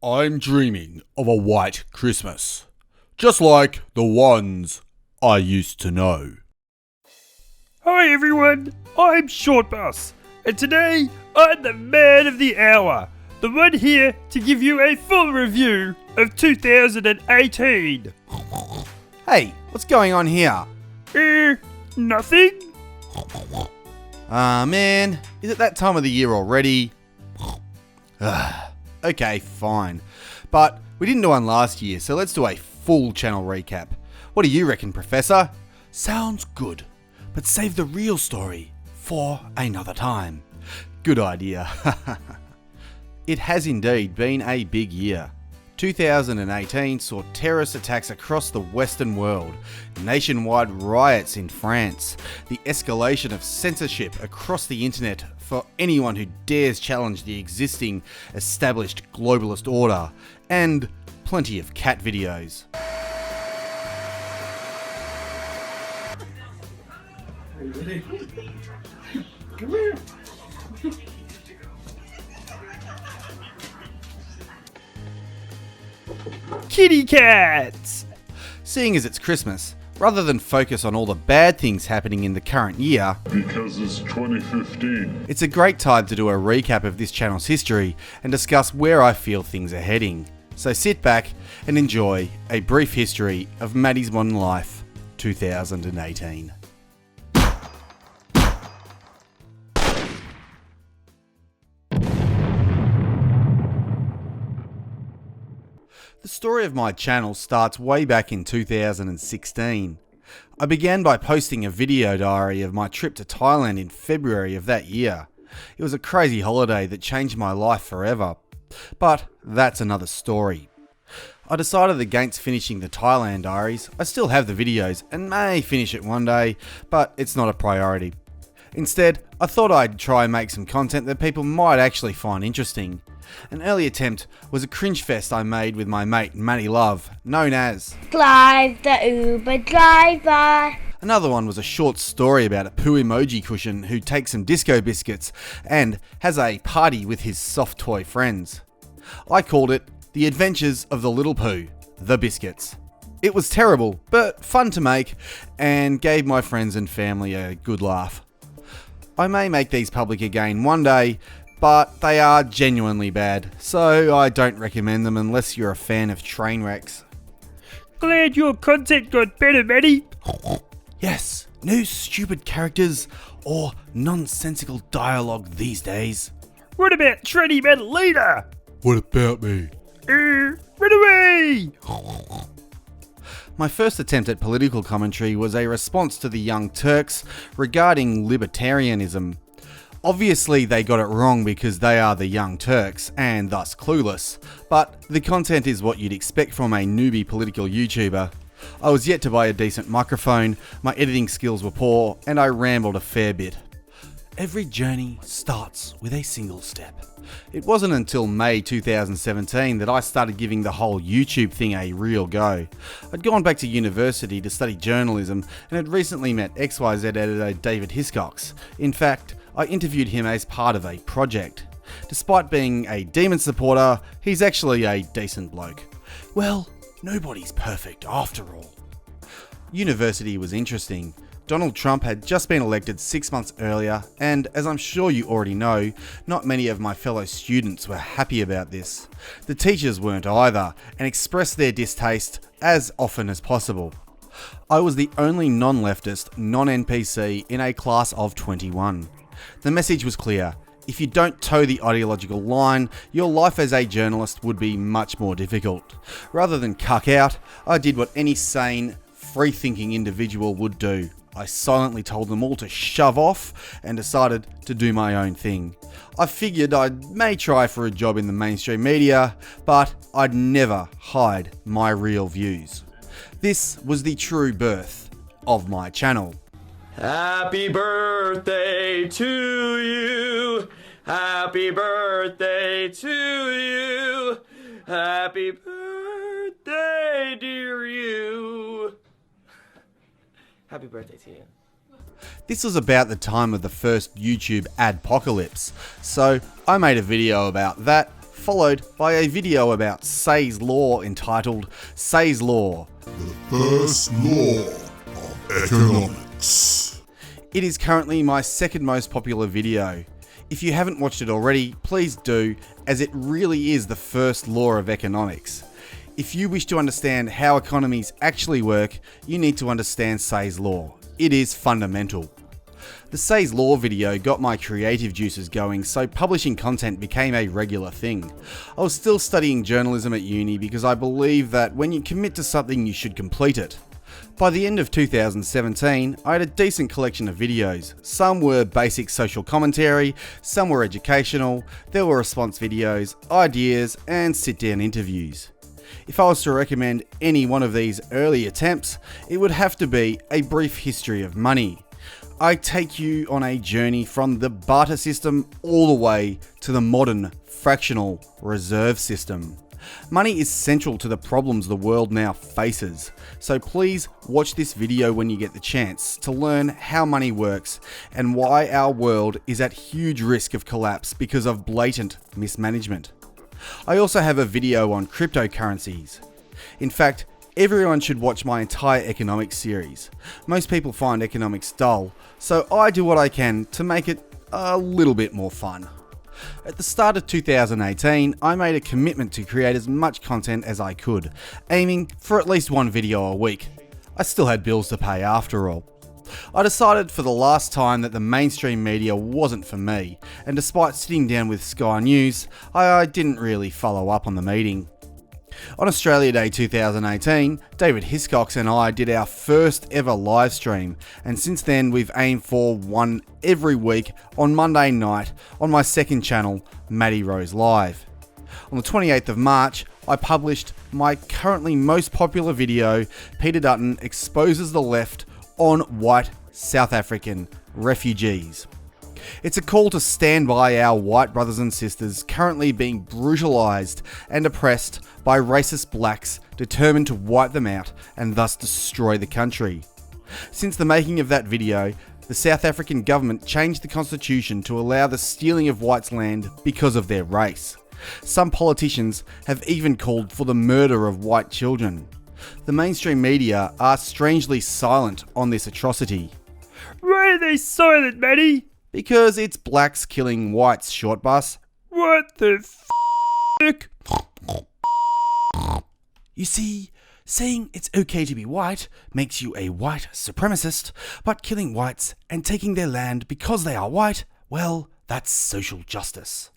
I'm dreaming of a white Christmas, just like the ones I used to know. Hi everyone, I'm Short Bus, and today I'm the man of the hour, the one here to give you a full review of 2018. Hey, what's going on here? Nothing? Man, is it that time of the year already? Okay, fine. But we didn't do one last year, so let's do a full channel recap. What do you reckon, Professor? Sounds good, but save the real story for another time. Good idea. It has indeed been a big year. 2018 saw terrorist attacks across the Western world, nationwide riots in France, the escalation of censorship across the internet for anyone who dares challenge the existing established globalist order, and plenty of cat videos. Come here. Kitty cats! Seeing as it's Christmas, rather than focus on all the bad things happening in the current year, because it's 2015, it's a great time to do a recap of this channel's history and discuss where I feel things are heading. So sit back and enjoy a brief history of Maddie's Modern Life 2018. The story of my channel starts way back in 2016. I began by posting a video diary of my trip to Thailand in February of that year. It was a crazy holiday that changed my life forever. But that's another story. I decided against finishing the Thailand diaries. I still have the videos and may finish it one day, but it's not a priority. Instead, I thought I'd try and make some content that people might actually find interesting. An early attempt was a cringe fest I made with my mate Matty Love, known as Clive the Uber driver. Another one was a short story about a poo emoji cushion who takes some disco biscuits and has a party with his soft toy friends. I called it The Adventures of the Little Poo, The Biscuits. It was terrible, but fun to make, and gave my friends and family a good laugh. I may make these public again one day, but they are genuinely bad, so I don't recommend them unless you're a fan of train wrecks. Glad your content got better, Matty. Yes, no stupid characters or nonsensical dialogue these days. What about Shreddy Madalena? What about me? Run away! My first attempt at political commentary was a response to the Young Turks regarding libertarianism. Obviously they got it wrong because they are the Young Turks and thus clueless, but the content is what you'd expect from a newbie political YouTuber. I was yet to buy a decent microphone, my editing skills were poor, and I rambled a fair bit. Every journey starts with a single step. It wasn't until May 2017 that I started giving the whole YouTube thing a real go. I'd gone back to university to study journalism and had recently met XYZ editor David Hiscox. In fact, I interviewed him as part of a project. Despite being a Demon supporter, he's actually a decent bloke. Well, nobody's perfect after all. University was interesting. Donald Trump had just been elected 6 months earlier, and as I'm sure you already know, not many of my fellow students were happy about this. The teachers weren't either, and expressed their distaste as often as possible. I was the only non-leftist, non-NPC in a class of 21. The message was clear. If you don't toe the ideological line, your life as a journalist would be much more difficult. Rather than cuck out, I did what any sane, free-thinking individual would do. I silently told them all to shove off and decided to do my own thing. I figured I may try for a job in the mainstream media, but I'd never hide my real views. This was the true birth of my channel. Happy birthday to you. Happy birthday to you. Happy birthday, dear you. Happy birthday to you. This was about the time of the first YouTube adpocalypse, so I made a video about that, followed by a video about Say's Law entitled Say's Law. First law of economics. It is currently my second most popular video. If you haven't watched it already, please do, as it really is the first law of economics. If you wish to understand how economies actually work, you need to understand Say's Law. It is fundamental. The Say's Law video got my creative juices going, so publishing content became a regular thing. I was still studying journalism at uni because I believe that when you commit to something, you should complete it. By the end of 2017, I had a decent collection of videos. Some were basic social commentary, some were educational, there were response videos, ideas, and sit-down interviews. If I was to recommend any one of these early attempts, it would have to be A Brief History of Money. I take you on a journey from the barter system all the way to the modern fractional reserve system. Money is central to the problems the world now faces, so please watch this video when you get the chance to learn how money works and why our world is at huge risk of collapse because of blatant mismanagement. I also have a video on cryptocurrencies. In fact, everyone should watch my entire economics series. Most people find economics dull, so I do what I can to make it a little bit more fun. At the start of 2018, I made a commitment to create as much content as I could, aiming for at least one video a week. I still had bills to pay after all. I decided for the last time that the mainstream media wasn't for me, and despite sitting down with Sky News, I didn't really follow up on the meeting. On Australia Day 2018, David Hiscox and I did our first ever live stream, and since then we've aimed for one every week on Monday night on my second channel, Maddie Rose Live. On the 28th of March, I published my currently most popular video, Peter Dutton exposes the left on white South African refugees. It's a call to stand by our white brothers and sisters currently being brutalised and oppressed by racist blacks determined to wipe them out and thus destroy the country. Since the making of that video, the South African government changed the constitution to allow the stealing of whites' land because of their race. Some politicians have even called for the murder of white children. The mainstream media are strangely silent on this atrocity. Why are they silent, Maddie? Because it's blacks killing whites, short bus. What the f***? You see, saying it's okay to be white makes you a white supremacist, but killing whites and taking their land because they are white, well, that's social justice.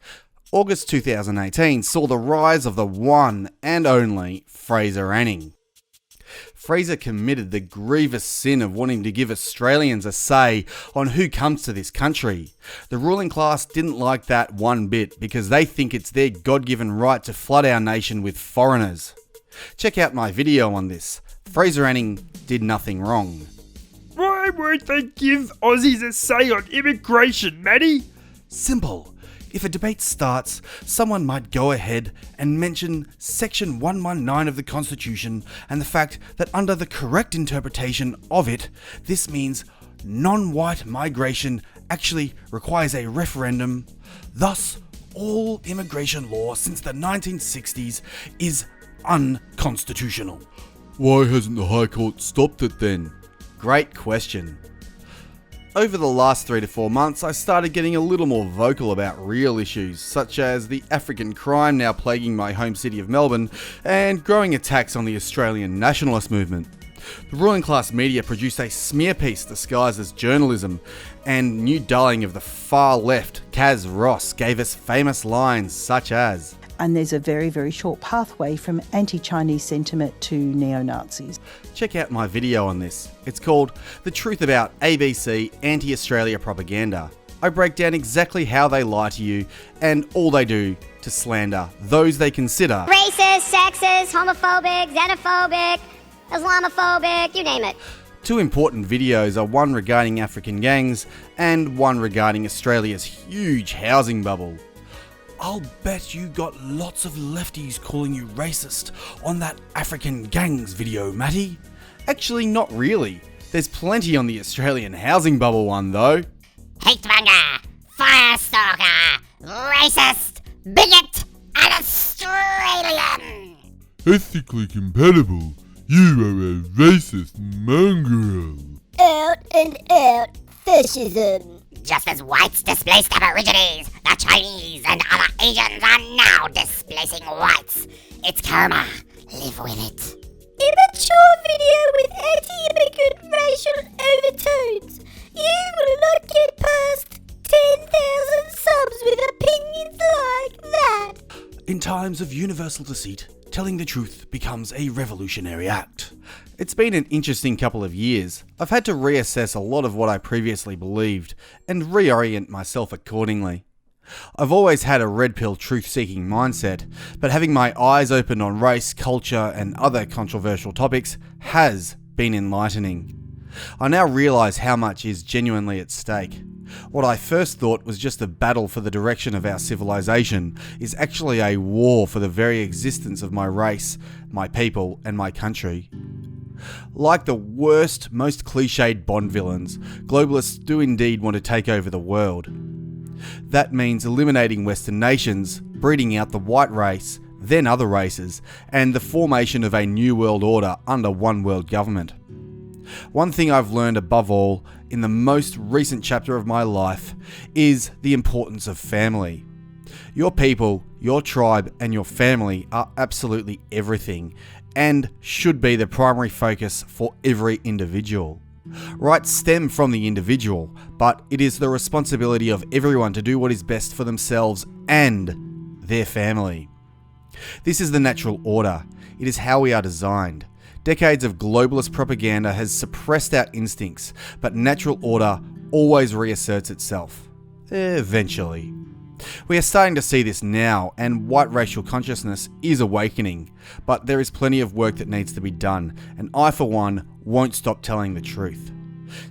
August 2018 saw the rise of the one and only Fraser Anning. Fraser committed the grievous sin of wanting to give Australians a say on who comes to this country. The ruling class didn't like that one bit because they think it's their God-given right to flood our nation with foreigners. Check out my video on this. Fraser Anning did nothing wrong. Why won't they give Aussies a say on immigration, Maddie? Simple. If a debate starts, someone might go ahead and mention Section 119 of the Constitution and the fact that under the correct interpretation of it, this means non-white migration actually requires a referendum. Thus, all immigration law since the 1960s is unconstitutional. Why hasn't the High Court stopped it then? Great question. Over the last 3 to 4 months, I started getting a little more vocal about real issues, such as the African crime now plaguing my home city of Melbourne, and growing attacks on the Australian nationalist movement. The ruling class media produced a smear piece disguised as journalism, and new darling of the far left, Kaz Ross, gave us famous lines such as, and there's a very, very short pathway from anti-Chinese sentiment to neo-Nazis. Check out my video on this. It's called The Truth About ABC Anti-Australia Propaganda. I break down exactly how they lie to you and all they do to slander those they consider racist, sexist, homophobic, xenophobic, Islamophobic, you name it. Two important videos are one regarding African gangs and one regarding Australia's huge housing bubble. I'll bet you got lots of lefties calling you racist on that African gangs video, Matty. Actually, not really. There's plenty on the Australian housing bubble one, though. Hatemonger, firestalker, racist, bigot, and a ethically compatible. You are a racist mongrel. Out and out fascism. Just as whites displaced Aborigines, the Chinese and other Asians are now displacing whites. It's karma. Live with it. Immature video with anti-immigrant racial overtones. You will not get past 10,000 subs with opinions like that. In times of universal deceit, telling the truth becomes a revolutionary act. It's been an interesting couple of years. I've had to reassess a lot of what I previously believed and reorient myself accordingly. I've always had a red pill truth-seeking mindset, but having my eyes open on race, culture, and other controversial topics has been enlightening. I now realise how much is genuinely at stake. What I first thought was just a battle for the direction of our civilization is actually a war for the very existence of my race, my people, and my country. Like the worst, most cliched Bond villains, globalists do indeed want to take over the world. That means eliminating Western nations, breeding out the white race, then other races, and the formation of a new world order under one world government. One thing I've learned above all in the most recent chapter of my life is the importance of family. Your people, your tribe, and your family are absolutely everything and should be the primary focus for every individual. Rights stem from the individual, but it is the responsibility of everyone to do what is best for themselves and their family. This is the natural order. It is how we are designed. Decades of globalist propaganda has suppressed our instincts, but natural order always reasserts itself. Eventually. We are starting to see this now, and white racial consciousness is awakening, but there is plenty of work that needs to be done, and I for one won't stop telling the truth.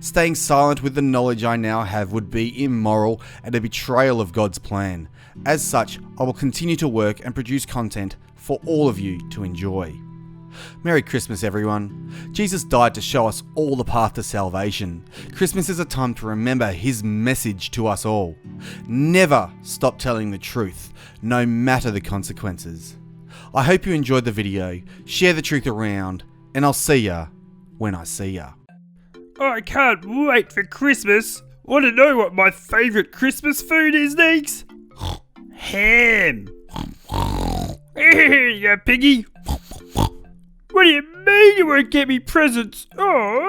Staying silent with the knowledge I now have would be immoral and a betrayal of God's plan. As such, I will continue to work and produce content for all of you to enjoy. Merry Christmas, everyone. Jesus died to show us all the path to salvation. Christmas is a time to remember his message to us all. Never stop telling the truth, no matter the consequences. I hope you enjoyed the video, share the truth around, and I'll see ya when I see ya. I can't wait for Christmas. Want to know what my favourite Christmas food is, Neeks? Ham. Here you go, piggy. What do you mean you won't get me presents? Oh.